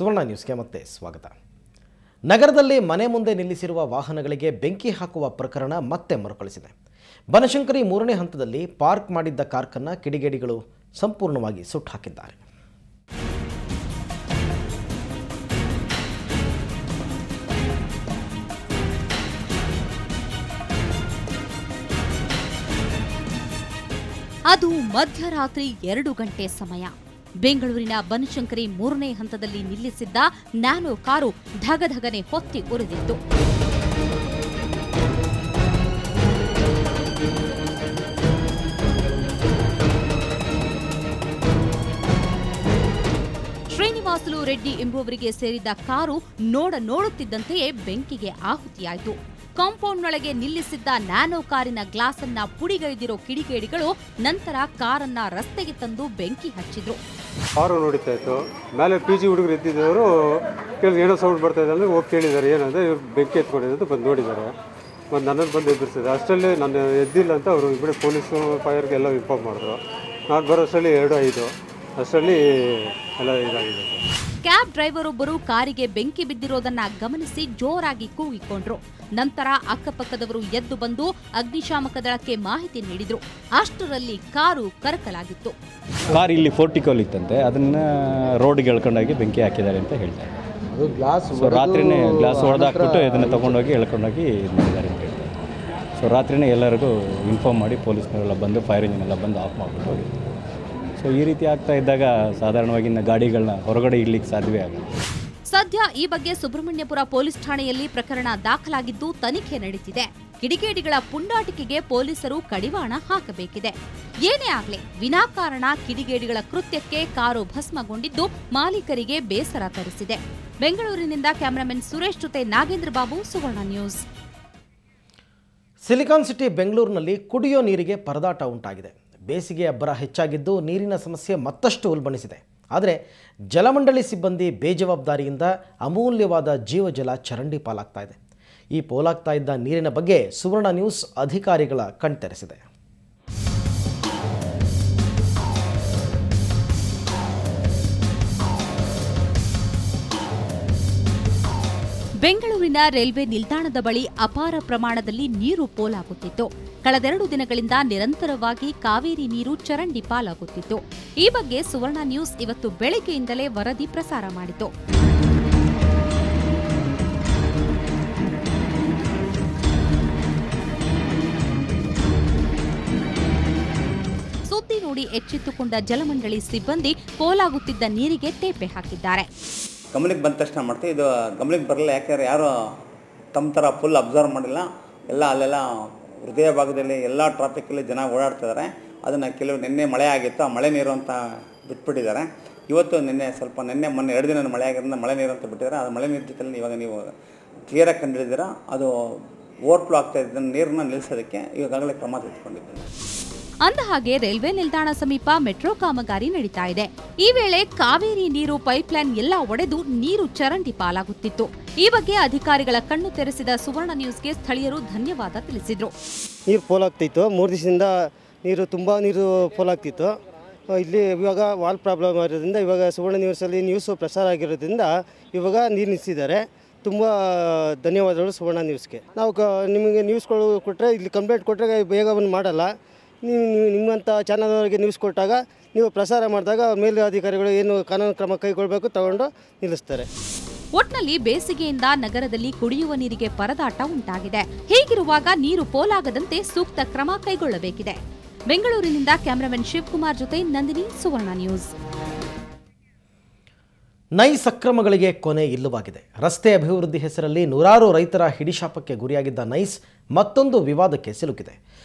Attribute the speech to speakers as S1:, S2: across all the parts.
S1: ಸುವರ್ಣ ನ್ಯೂಸ್ಗೆ ಮತ್ತೆ ಸ್ವಾಗತ. ನಗರದಲ್ಲಿ ಮನೆ ಮುಂದೆ ನಿಲ್ಲಿಸಿರುವ ವಾಹನಗಳಿಗೆ ಬೆಂಕಿ ಹಾಕುವ ಪ್ರಕರಣ ಮತ್ತೆ ಮರುಕಳಿಸಿದೆ. ಬನಶಂಕರಿ 3ನೇ ಹಂತದಲ್ಲಿ ಪಾರ್ಕ್ ಮಾಡಿದ್ದ ಕಾರ್ಖಾನೆ ಕಿಡಿಗೇಡಿಗಳು ಸಂಪೂರ್ಣವಾಗಿ ಸುಟ್ಟು ಹಾಕಿದ್ದಾರೆ.
S2: ಅದು ಮಧ್ಯರಾತ್ರಿ 2 ಗಂಟೆ ಸಮಯ. ಬೆಂಗಳೂರಿನ ಬನಶಂಕರಿ 3ನೇ ಹಂತದಲ್ಲಿ ನಿಲ್ಲಿಸಿದ್ದ ನ್ಯಾನೋ ಕಾರು ಧಗಧಗನೆ ಹೊತ್ತಿ ಉರಿದಿತ್ತು. ಶ್ರೀನಿವಾಸುಲು ರೆಡ್ಡಿ ಎಂಬುವರಿಗೆ ಸೇರಿದ ಕಾರು ನೋಡುತ್ತಿದ್ದಂತೆಯೇ ಬೆಂಕಿಗೆ ಆಹುತಿಯಾಯಿತು. ಕಾಂಪೌಂಡ್ನೊಳಗೆ ನಿಲ್ಲಿಸಿದ್ದ ನ್ಯಾನೋ ಕಾರಿನ ಗ್ಲಾಸ್ ಅನ್ನ ಪುಡಿಗೈದಿರೋ ಕಿಡಿಗೇಡಿಗಳು ನಂತರ ಕಾರನ್ನ ರಸ್ತೆಗೆ ತಂದು ಬೆಂಕಿ ಹಚ್ಚಿದ್ರು.
S3: ಕಾರು ನೋಡಿತಾ ಇತ್ತು. ಮೇಲೆ PG ಹುಡುಗರು ಇದ್ದಿದ್ದವರು ಏನೋ ಸೌಂಡ್ ಬರ್ತಾ ಇದೆ ಅಂದರೆ ಹೋಗಿ ಕೇಳಿದ್ದಾರೆ, ಏನಂದರೆ ಇವ್ರು ಬೆಂಕಿ ಎತ್ಕೊಂಡಿದ್ದು ಬಂದು ನೋಡಿದ್ದಾರೆ. ಒಂದು ನನ್ನನ್ನು ಬಂದು ಎದುರಿಸಿದೆ. ಅಷ್ಟರಲ್ಲಿ ನಾನು ಎದ್ದಿಲ್ಲ ಅಂತ ಅವರು ಇಬ್ಬರು ಪೊಲೀಸು ಫೈರ್ಗೆ ಎಲ್ಲ ಇನ್ಫಾರ್ಮ್ ಮಾಡಿದ್ರು. ನಾನು ಬರೋ ಅಷ್ಟರಲ್ಲಿ 2:05 ಅಷ್ಟರಲ್ಲಿ ಎಲ್ಲ ಇದಾಗಿದೆ.
S2: ಕ್ಯಾಬ್ ಡ್ರೈವರ್ ಒಬ್ಬರು ಕಾರಿಗೆ ಬೆಂಕಿ ಬಿದ್ದಿರೋದನ್ನ ಗಮನಿಸಿ ಜೋರಾಗಿ ಕೂಗಿಕೊಂಡ್ರು. ನಂತರ ಅಕ್ಕಪಕ್ಕದವರು ಎದ್ದು ಬಂದು ಅಗ್ನಿಶಾಮಕ ದಳಕ್ಕೆ ಮಾಹಿತಿ ನೀಡಿದ್ರು. ಅಷ್ಟರಲ್ಲಿ ಕಾರು ಕರಕಲಾಗಿತ್ತು.
S4: ಕಾರ್ ಇಲ್ಲಿ ಫೋರ್ಟಿಕೋಲ್ ಇತ್ತಂತೆ, ಅದನ್ನ ರೋಡ್ಗೆ ಎಳ್ಕೊಂಡೋಗಿ ಬೆಂಕಿ ಹಾಕಿದ್ದಾರೆ ಅಂತ ಹೇಳ್ತಾರೆ. ರಾತ್ರಿನೇ ಗ್ಲಾಸ್ ಹೊಡೆದಾಕ್ಬಿಟ್ಟು ಇದನ್ನು ತಗೊಂಡೋಗಿ ಎಳ್ಕೊಂಡೋಗಿ ಇದು ಮಾಡಿದ್ದಾರೆ ಅಂತ ಹೇಳ್ತಾರೆ. ಸೊ ರಾತ್ರಿನೇ ಎಲ್ಲರಿಗೂ ಇನ್ಫಾರ್ಮ್ ಮಾಡಿ ಪೊಲೀಸ್ನವರೆಲ್ಲ ಬಂದು ಫೈರ್ ಇಂಜಿನ್ ಎಲ್ಲ ಬಂದು ಆಫ್ ಮಾಡಿಬಿಟ್ಟು ಹೋಗಿದ್ದಾರೆ. ಸೊ ಈ ರೀತಿ ಆಗ್ತಾ ಇದ್ದಾಗ ಸಾಧಾರಣವಾಗಿ ಗಾಡಿಗಳನ್ನ ಹೊರಗಡೆ ಇಡ್ಲಿಕ್ಕೆ ಸಾಧ್ಯವೇ ಆಗಲ್ಲ.
S2: ಸದ್ಯ ಈ ಬಗ್ಗೆ ಸುಬ್ರಹ್ಮಣ್ಯಪುರ ಪೊಲೀಸ್ ಠಾಣೆಯಲ್ಲಿ ಪ್ರಕರಣ ದಾಖಲಾಗಿದ್ದು ತನಿಖೆ ನಡೆದಿದೆ. ಕಿಡಿಗೇಡಿಗಳ ಪುಂಡಾಟಿಕೆಗೆ ಪೊಲೀಸರು ಕಡಿವಾಣ ಹಾಕಬೇಕಿದೆ. ಏನೇ ಆಗಲಿ ವಿನಾಕಾರಣ ಕಿಡಿಗೇಡಿಗಳ ಕೃತ್ಯಕ್ಕೆ ಕಾರು ಭಸ್ಮಗೊಂಡಿದ್ದು ಮಾಲೀಕರಿಗೆ ಬೇಸರ ತರಿಸಿದೆ. ಬೆಂಗಳೂರಿನಿಂದ ಕ್ಯಾಮರಾಮನ್ ಸುರೇಶ್ ಜೊತೆ ನಾಗೇಂದ್ರ ಬಾಬು, ಸುವರ್ಣ ನ್ಯೂಸ್.
S1: ಸಿಲಿಕಾನ್ ಸಿಟಿ ಬೆಂಗಳೂರಿನಲ್ಲಿ ಕುಡಿಯೋ ನೀರಿಗೆ ಪರದಾಟ ಉಂಟಾಗಿದೆ. ಬೇಸಿಗೆ ಅಬ್ಬರ ಹೆಚ್ಚಾಗಿದ್ದು ನೀರಿನ ಸಮಸ್ಯೆ ಮತ್ತಷ್ಟು ಉಲ್ಬಣಿಸಿದೆ. ಆದರೆ ಜಲಮಂಡಳಿ ಸಿಬ್ಬಂದಿ ಬೇಜವಾಬ್ದಾರಿಯಿಂದ ಅಮೂಲ್ಯವಾದ ಜೀವಜಲ ಚರಂಡಿ ಪಾಲಾಗ್ತಾ ಇದೆ. ಈ ಪೋಲಾಗ್ತಾ ಇದ್ದ ನೀರಿನ ಬಗ್ಗೆ ಸುವರ್ಣ ನ್ಯೂಸ್ ಅಧಿಕಾರಿಗಳ ಕಣ್ತೆರೆಸಿದೆ.
S2: ಬೆಂಗಳೂರಿನ ರೈಲ್ವೆ ನಿಲ್ದಾಣದ ಬಳಿ ಅಪಾರ ಪ್ರಮಾಣದಲ್ಲಿ ನೀರು ಪೋಲಾಗುತ್ತಿತ್ತು. ಕಳೆದ 2 ದಿನಗಳಿಂದ ನಿರಂತರವಾಗಿ ಕಾವೇರಿ ನೀರು ಚರಂಡಿ ಪಾಲಾಗುತ್ತಿತ್ತು. ಈ ಬಗ್ಗೆ ಸುವರ್ಣ ನ್ಯೂಸ್ ಇವತ್ತು ಬೆಳಗ್ಗೆಯಿಂದಲೇ ವರದಿ ಪ್ರಸಾರ ಮಾಡಿತು. ಸುದ್ದಿ ನೋಡಿ ಎಚ್ಚೆತ್ತುಕೊಂಡ ಜಲಮಂಡಳಿ ಸಿಬ್ಬಂದಿ ಪೋಲಾಗುತ್ತಿದ್ದ ನೀರಿಗೆ ತೇಪೆ ಹಾಕಿದ್ದಾರೆ.
S5: ಗಮನಕ್ಕೆ ಬಂದ ತಕ್ಷಣ ಮಾಡ್ತೀವಿ. ಇದು ಗಮನಕ್ಕೆ ಬರಲ್ಲ, ಯಾಕೆಂದರೆ ಯಾರು ತಮ್ಮ ಥರ ಫುಲ್ ಅಬ್ಸರ್ವ್ ಮಾಡಿಲ್ಲ. ಅಲ್ಲೆಲ್ಲ ಹೃದಯ ಭಾಗದಲ್ಲಿ ಎಲ್ಲ ಟ್ರಾಫಿಕಲ್ಲಿ ಜನ ಓಡಾಡ್ತಿದ್ದಾರೆ. ಅದನ್ನು ಕೆಲವು ನಿನ್ನೆ ಮಳೆ ಆಗಿತ್ತು, ಆ ಮಳೆ ನೀರು ಅಂತ ಬಿಟ್ಬಿಟ್ಟಿದ್ದಾರೆ. ಇವತ್ತು ನಿನ್ನೆ ಮೊನ್ನೆ 2 ದಿನ ಮಳೆ ಆಗಿರೋದ್ರಿಂದ ಮಳೆ ನೀರು ಅಂತ ಬಿಟ್ಟಿದ್ದಾರೆ. ಅದು ಮಳೆ ನೀರು ಜೊತೆಲಿ ಇವಾಗ ನೀವು ಕ್ಲಿಯರಾಗಿ ಕಂಡುಹಿಡಿದಿರ. ಅದು ಓವರ್ಫ್ಲೋ ಆಗ್ತಾ ಇದ್ದ ನೀರನ್ನು ನಿಲ್ಲಿಸೋದಕ್ಕೆ ಈಗಾಗಲೇ ಕ್ರಮ ತೆಗೆದುಕೊಂಡಿದ್ದೇನೆ.
S2: ಅಂದಹಾಗೆ ರೈಲ್ವೆ ನಿಲ್ದಾಣ ಸಮೀಪ ಮೆಟ್ರೋ ಕಾಮಗಾರಿ ನಡೀತಾ ಇದೆ. ಈ ವೇಳೆ ಕಾವೇರಿ ನೀರು ಪೈಪ್ಲೈನ್ ಎಲ್ಲ ಒಡೆದು ನೀರು ಚರಂಡಿ ಪಾಲಾಗುತ್ತಿತ್ತು. ಈ ಬಗ್ಗೆ ಅಧಿಕಾರಿಗಳ ಕಣ್ಣು ತೆರೆಸಿದ ಸುವರ್ಣ ನ್ಯೂಸ್ಗೆ ಸ್ಥಳೀಯರು ಧನ್ಯವಾದ ತಿಳಿಸಿದ್ರು.
S6: ನೀರು ಪೋಲಾಗ್ತಿತ್ತು, 3 ದಿವಸದಿಂದ ತುಂಬ ನೀರು ಪೋಲಾಗ್ತಿತ್ತು. ಇಲ್ಲಿ ಇವಾಗ ವಾಲ್ ಪ್ರಾಬ್ಲಮ್ ಆಗಿರೋದ್ರಿಂದ ಇವಾಗ ಸುವರ್ಣ ನ್ಯೂಸಲ್ಲಿ ನ್ಯೂಸು ಪ್ರಸಾರ ಆಗಿರೋದ್ರಿಂದ ಇವಾಗ ನೀರು ನಿಲ್ಲಿಸಿದ್ದಾರೆ. ತುಂಬ ಧನ್ಯವಾದಗಳು ಸುವರ್ಣ ನ್ಯೂಸ್ಗೆ. ನಾವು ನಿಮಗೆ ನ್ಯೂಸ್ಗಳು ಕೊಟ್ಟರೆ, ಇಲ್ಲಿ ಕಂಪ್ಲೇಂಟ್ ಕೊಟ್ಟರೆ ಬೇಗ ಬಂದು ಮಾಡಲ್ಲ. ನೀವು ನಿಮ್ಮಂಥ ಚಾನಲ್ವರೆಗೆ ನ್ಯೂಸ್ ಕೊಟ್ಟಾಗ, ನೀವು ಪ್ರಸಾರ ಮಾಡಿದಾಗ ಮೇಲು ಅಧಿಕಾರಿಗಳು ಏನು ಕಾನೂನು ಕ್ರಮ ಕೈಗೊಳ್ಳಬೇಕು ತಗೊಂಡು ನಿಲ್ಲಿಸ್ತಾರೆ.
S2: ಒಟ್ನಲ್ಲಿ ಬೇಸಿಗೆಯಿಂದ ನಗರದಲ್ಲಿ ಕುಡಿಯುವ ನೀರಿಗೆ ಪರದಾಟ ಉಂಟಾಗಿದೆ. ಹೀಗಿರುವಾಗ ನೀರು ಪೋಲಾಗದಂತೆ ಸೂಕ್ತ ಕ್ರಮ ಕೈಗೊಳ್ಳಬೇಕಿದೆ. ಬೆಂಗಳೂರಿನಿಂದ ಕ್ಯಾಮರಾಮನ್ ಶಿವಕುಮಾರ್ ಜೊತೆ ನಂದಿನಿ, ಸುವರ್ಣ ನ್ಯೂಸ್.
S1: ನೈಸ್ ಅಕ್ರಮಗಳಿಗೆ ಕೊನೆ ಇಲ್ಲವಾಗಿದೆ. ರಸ್ತೆ ಅಭಿವೃದ್ಧಿ ಹೆಸರಲ್ಲಿ ನೂರಾರು ರೈತರ ಹಿಡಿಶಾಪಕ್ಕೆ ಗುರಿಯಾಗಿದ್ದ ನೈಸ್ ಮತ್ತೊಂದು ವಿವಾದಕ್ಕೆ ಸಿಲುಕಿದೆ.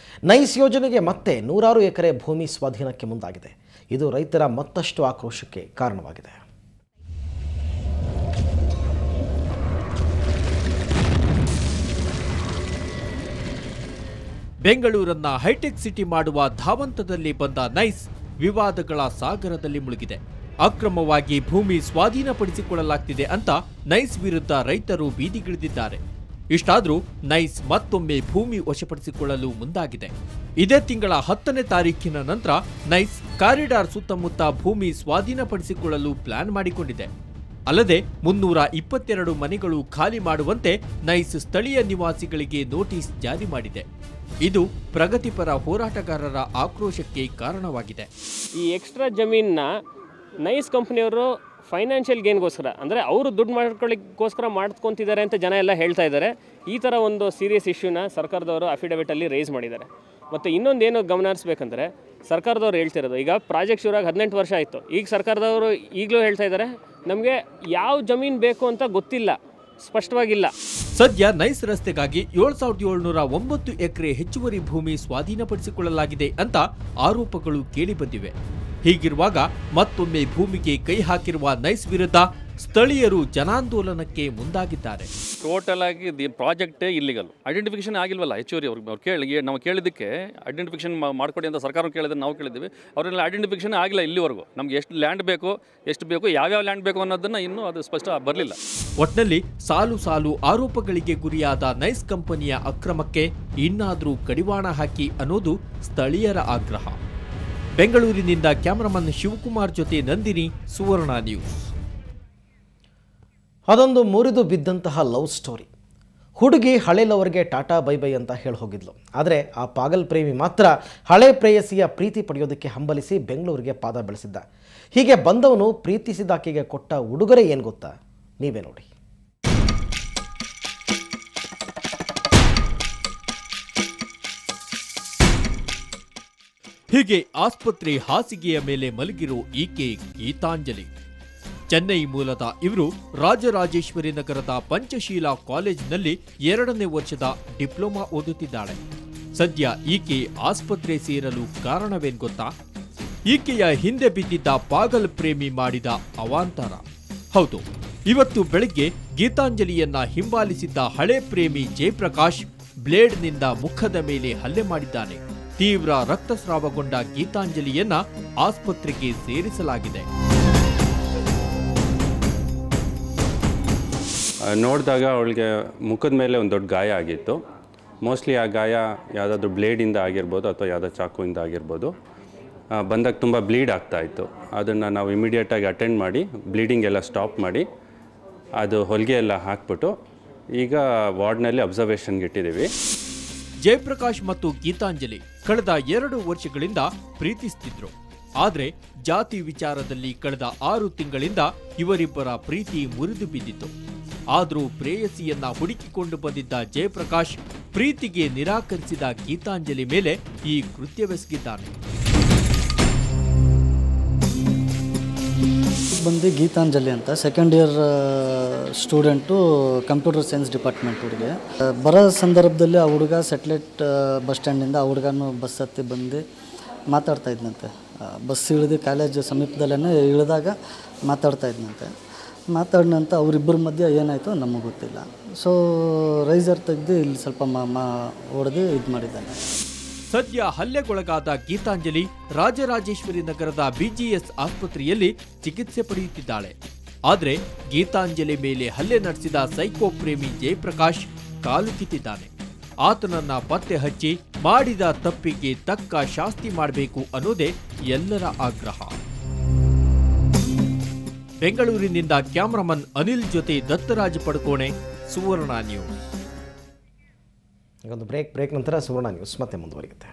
S1: ನೈಸ್ ಯೋಜನೆಗೆ ಮತ್ತೆ ನೂರಾರು ಎಕರೆ ಭೂಮಿ ಸ್ವಾಧೀನಕ್ಕೆ ಮುಂದಾಗಿದೆ. ಇದು ರೈತರ ಮತ್ತಷ್ಟು ಆಕ್ರೋಶಕ್ಕೆ ಕಾರಣವಾಗಿದೆ.
S7: ಬೆಂಗಳೂರನ್ನ ಹೈಟೆಕ್ ಸಿಟಿ ಮಾಡುವ ಧಾವಂತದಲ್ಲಿ ಬಂದ ನೈಸ್ ವಿವಾದಗಳ ಸಾಗರದಲ್ಲಿ ಮುಳುಗಿದೆ. ಅಕ್ರಮವಾಗಿ ಭೂಮಿ ಸ್ವಾಧೀನಪಡಿಸಿಕೊಳ್ಳಲಾಗ್ತಿದೆ ಅಂತ ನೈಸ್ ವಿರುದ್ಧ ರೈತರು ಬೀದಿಗಿಳಿದಿದ್ದಾರೆ. ಇಷ್ಟಾದರೂ ನೈಸ್ ಮತ್ತೊಮ್ಮೆ ಭೂಮಿ ವಶಪಡಿಸಿಕೊಳ್ಳಲು ಮುಂದಾಗಿದೆ. ಇದೇ ತಿಂಗಳ 10ನೇ ತಾರೀಖಿನ ನಂತರ ನೈಸ್ ಕಾರಿಡಾರ್ ಸುತ್ತಮುತ್ತ ಭೂಮಿ ಸ್ವಾಧೀನಪಡಿಸಿಕೊಳ್ಳಲು ಪ್ಲಾನ್ ಮಾಡಿಕೊಂಡಿದೆ. ಅಲ್ಲದೆ 322 ಮನೆಗಳು ಖಾಲಿ ಮಾಡುವಂತೆ ನೈಸ್ ಸ್ಥಳೀಯ ನಿವಾಸಿಗಳಿಗೆ ನೋಟಿಸ್ ಜಾರಿ ಮಾಡಿದೆ. ಇದು ಪ್ರಗತಿಪರ ಹೋರಾಟಗಾರರ ಆಕ್ರೋಶಕ್ಕೆ ಕಾರಣವಾಗಿದೆ.
S8: ಈ ಎಕ್ಸ್ಟ್ರಾ ಜಮೀನನ್ನ ನೈಸ್ ಕಂಪ್ನಿಯವರು ಫೈನಾನ್ಷಿಯಲ್ ಗೇನ್ಗೋಸ್ಕರ ಅಂದರೆ ಅವರು ದುಡ್ಡು ಮಾಡ್ಕೊಳ್ಳಿಕ್ಕೋಸ್ಕರ ಮಾಡ್ಕೊತಿದ್ದಾರೆ ಅಂತ ಜನ ಎಲ್ಲ ಹೇಳ್ತಾ ಇದ್ದಾರೆ. ಈ ಥರ ಒಂದು ಸೀರಿಯಸ್ ಇಶ್ಯೂನ ಸರ್ಕಾರದವರು ಅಫಿಡವಿಟಲ್ಲಿ ರೇಸ್ ಮಾಡಿದ್ದಾರೆ. ಮತ್ತು ಇನ್ನೊಂದೇನು ಗಮನ ಹರಿಸ್ಬೇಕಂದ್ರೆ ಸರ್ಕಾರದವ್ರು ಹೇಳ್ತಿರೋದು, ಈಗ ಪ್ರಾಜೆಕ್ಟ್ ಶುರುವಾಗಿ 18 ವರ್ಷ ಆಯಿತು. ಈಗ ಸರ್ಕಾರದವರು ಈಗಲೂ ಹೇಳ್ತಾ ಇದ್ದಾರೆ ನಮಗೆ ಯಾವ ಜಮೀನು ಬೇಕು ಅಂತ ಗೊತ್ತಿಲ್ಲ, ಸ್ಪಷ್ಟವಾಗಿಲ್ಲ.
S7: ಸದ್ಯ ನೈಸ್ ರಸ್ತೆಗಾಗಿ 7709 ಎಕರೆ ಹೆಚ್ಚುವರಿ ಭೂಮಿ ಸ್ವಾಧೀನಪಡಿಸಿಕೊಳ್ಳಲಾಗಿದೆ ಅಂತ ಆರೋಪಗಳು ಕೇಳಿಬಂದಿವೆ. ಹೀಗಿರುವಾಗ ಮತ್ತೊಮ್ಮೆ ಭೂಮಿಗೆ ಕೈ ಹಾಕಿರುವ ನೈಸ್ ವಿರುದ್ಧ ಸ್ಥಳೀಯರು ಜನಾಂದೋಲನಕ್ಕೆ ಮುಂದಾಗಿದ್ದಾರೆ.
S9: ಟೋಟಲ್ ಆಗಿ ಪ್ರಾಜೆಕ್ಟ್ ಇಲ್ಲಿಗಲ್, ಐಡೆಂಟಿಫಿಕೇಶನ್ ಆಗಿಲ್ವಲ್ಲ ಹೆಚ್ಚುವರಿ ಅವ್ರಿಗೆ ನಾವು ಕೇಳಿದ್ದಕ್ಕೆ ಐಡೆಂಟಿಫಿಕೇಶನ್ ಮಾಡಿಕೊಡಿ ಅಂತ ಸರ್ಕಾರ ಕೇಳಿದ್ರೆ ನಾವು ಕೇಳಿದ್ದೀವಿ. ಅವರೆಲ್ಲ ಐಡೆಂಟಿಫಿಕೇಶನ್ ಆಗಿಲ್ಲ ಇಲ್ಲಿವರೆಗೂ. ನಮ್ಗೆ ಎಷ್ಟು ಲ್ಯಾಂಡ್ ಬೇಕು, ಎಷ್ಟು ಬೇಕು, ಯಾವ್ಯಾವ ಲ್ಯಾಂಡ್ ಬೇಕು ಅನ್ನೋದನ್ನ ಇನ್ನೂ ಅದು ಸ್ಪಷ್ಟ ಬರಲಿಲ್ಲ.
S7: ಒಟ್ನಲ್ಲಿ ಸಾಲು ಸಾಲು ಆರೋಪಗಳಿಗೆ ಗುರಿಯಾದ ನೈಸ್ ಕಂಪನಿಯ ಅಕ್ರಮಕ್ಕೆ ಇನ್ನಾದರೂ ಕಡಿವಾಣ ಹಾಕಿ ಅನ್ನೋದು ಸ್ಥಳೀಯರ ಆಗ್ರಹ. ಬೆಂಗಳೂರಿನಿಂದ ಕ್ಯಾಮರಾಮನ್ ಶಿವಕುಮಾರ್ ಜೊತೆ ನಂದಿನಿ, ಸುವರ್ಣ ನ್ಯೂಸ್.
S1: ಅದೊಂದು ಮುರಿದು ಬಿದ್ದಂತಹ ಲವ್ ಸ್ಟೋರಿ. ಹುಡುಗಿ ಹಳೆ ಲವರ್ಗೆ ಟಾಟಾ ಬೈ ಬೈ ಅಂತ ಹೇಳಿ ಹೋಗಿದ್ಲು. ಆದರೆ ಆ ಪಾಗಲ್ ಪ್ರೇಮಿ ಮಾತ್ರ ಹಳೆ ಪ್ರೇಯಸಿಯ ಪ್ರೀತಿ ಪಡೆಯೋದಕ್ಕೆ ಹಂಬಲಿಸಿ ಬೆಂಗಳೂರಿಗೆ ಪಾದ ಬೆಳೆಸಿದ್ದ. ಹೀಗೆ ಬಂದವನು ಪ್ರೀತಿಸಿದಾಕೆಗೆ ಕೊಟ್ಟ ಉಡುಗೊರೆ ಏನು ಗೊತ್ತಾ? ನೀವೇ ನೋಡಿ.
S7: ಹೀಗೆ ಆಸ್ಪತ್ರೆ ಹಾಸಿಗೆಯ ಮೇಲೆ ಮಲಗಿರೋ ಈಕೆ ಗೀತಾಂಜಲಿ. ಚೆನ್ನೈ ಮೂಲದ ಇವರು ರಾಜರಾಜೇಶ್ವರಿ ನಗರದ ಪಂಚಶೀಲ ಕಾಲೇಜಿನಲ್ಲಿ 2ನೇ ವರ್ಷದ ಡಿಪ್ಲೊಮಾ ಓದುತ್ತಿದ್ದಾಳೆ. ಸದ್ಯ ಈಕೆ ಆಸ್ಪತ್ರೆ ಸೇರಲು ಕಾರಣವೇನ್ ಗೊತ್ತಾ? ಈಕೆಯ ಹಿಂದೆ ಬಿದ್ದಿದ್ದ ಪಾಗಲ್ ಪ್ರೇಮಿ ಮಾಡಿದ ಅವಾಂತರ. ಹೌದು, ಇವತ್ತು ಬೆಳಗ್ಗೆ ಗೀತಾಂಜಲಿಯನ್ನ ಹಿಂಬಾಲಿಸಿದ್ದ ಹಳೆ ಪ್ರೇಮಿ ಜಯಪ್ರಕಾಶ್ ಬ್ಲೇಡ್ನಿಂದ ಮುಖದ ಮೇಲೆ ಹಲ್ಲೆ ಮಾಡಿದ್ದಾನೆ. ತೀವ್ರ ರಕ್ತಸ್ರಾವಗೊಂಡ ಗೀತಾಂಜಲಿಯನ್ನ ಆಸ್ಪತ್ರೆಗೆ ಸೇರಿಸಲಾಗಿದೆ.
S10: ನೋಡಿದಾಗ ಅವಳಿಗೆ ಮುಖದ ಮೇಲೆ ಒಂದು ದೊಡ್ಡ ಗಾಯ ಆಗಿತ್ತು. ಮೋಸ್ಟ್ಲಿ ಆ ಗಾಯ ಯಾವುದಾದ್ರೂ ಬ್ಲೇಡಿಂದ ಆಗಿರ್ಬೋದು ಅಥವಾ ಯಾವುದೋ ಚಾಕುವಿಂದ ಆಗಿರ್ಬೋದು. ಬಂದಾಗ ತುಂಬ ಬ್ಲೀಡ್ ಆಗ್ತಾಯಿತ್ತು. ಅದನ್ನು ನಾವು ಇಮಿಡಿಯೇಟಾಗಿ ಅಟೆಂಡ್ ಮಾಡಿ ಬ್ಲೀಡಿಂಗ್ ಎಲ್ಲ ಸ್ಟಾಪ್ ಮಾಡಿ ಅದು ಹೊಲಿಗೆ ಎಲ್ಲ ಹಾಕ್ಬಿಟ್ಟು ಈಗ ವಾರ್ಡ್ನಲ್ಲಿ ಅಬ್ಸರ್ವೇಷನ್ಗೆ ಇಟ್ಟಿದ್ದೀವಿ.
S7: ಜಯಪ್ರಕಾಶ್ ಮತ್ತು ಗೀತಾಂಜಲಿ ಕಳೆದ 2 ವರ್ಷಗಳಿಂದ ಪ್ರೀತಿಸುತ್ತಿದ್ರು. ಆದರೆ ಜಾತಿ ವಿಚಾರದಲ್ಲಿ ಕಳೆದ 6 ತಿಂಗಳಿಂದ ಇವರಿಬ್ಬರ ಪ್ರೀತಿ ಮುರಿದು ಬಿದ್ದಿತ್ತು. ಆದರೂ ಪ್ರೇಯಸಿಯನ್ನ ಹುಡುಕಿಕೊಂಡು ಬಂದಿದ್ದ ಜಯಪ್ರಕಾಶ್ ಪ್ರೀತಿಗೆ ನಿರಾಕರಿಸಿದ ಗೀತಾಂಜಲಿ ಮೇಲೆ ಈ ಕೃತ್ಯವೆಸಗಿದ್ದಾನೆ.
S11: ಬಂದು ಗೀತಾಂಜಲಿ ಅಂತ second year student, computer science department ಹುಡುಗಿ. ಬರೋ ಸಂದರ್ಭದಲ್ಲಿ ಆ ಹುಡುಗ ಸೆಟ್ಲೈಟ್ ಬಸ್ ಸ್ಟ್ಯಾಂಡಿಂದ ಆ ಹುಡುಗನೂ ಬಸ್ ಹತ್ತಿ ಬಂದು ಮಾತಾಡ್ತಾ ಇದ್ನಂತೆ. ಬಸ್ ಇಳಿದು ಕಾಲೇಜ್ ಸಮೀಪದಲ್ಲೇ ಇಳಿದಾಗ ಮಾತಾಡ್ತಾ ಇದ್ನಂತೆ. ಮಾತಾಡಿನಂತ ಅವರಿಬ್ಬರ ಮಧ್ಯೆ ಏನಾಯಿತು ನಮಗೆ ಗೊತ್ತಿಲ್ಲ. ಸೊ ರೈಸರ್ ತೆಗೆದು ಇಲ್ಲಿ ಸ್ವಲ್ಪ ಹೊಡೆದು ಇದು ಮಾಡಿದ್ದಾನೆ.
S7: ಸದ್ಯ ಹಲ್ಲೆಗೊಳಗಾದ ಗೀತಾಂಜಲಿ ರಾಜರಾಜೇಶ್ವರಿ ನಗರದ ಬಿಜಿಎಸ್ ಆಸ್ಪತ್ರೆಯಲ್ಲಿ ಚಿಕಿತ್ಸೆ ಪಡೆಯುತ್ತಿದ್ದಾಳೆ. ಆದರೆ ಗೀತಾಂಜಲಿ ಮೇಲೆ ಹಲ್ಲೆ ನಡೆಸಿದ ಸೈಕೋ ಪ್ರೇಮಿ ಜಯಪ್ರಕಾಶ್ ಕಾಲು ಕಿತ್ತಿದ್ದಾನೆ. ಆತನನ್ನ ಪತ್ತೆ ಹಚ್ಚಿ ಮಾಡಿದ ತಪ್ಪಿಗೆ ತಕ್ಕ ಶಾಸ್ತಿ ಮಾಡಬೇಕು ಅನ್ನೋದೇ ಎಲ್ಲರ ಆಗ್ರಹ. ಬೆಂಗಳೂರಿನಿಂದ ಕ್ಯಾಮರಾಮನ್ ಅನಿಲ್ ಜೊತೆ ದತ್ತರಾಜ್ ಪಡ್ಕೋಣೆ, ಸುವರ್ಣ ನ್ಯೂಸ್.
S1: ಬ್ರೇಕ್ ನಂತರ ಸುವರ್ಣ ನ್ಯೂಸ್ ಮತ್ತೆ ಮುಂದುವರಿಯುತ್ತೆ.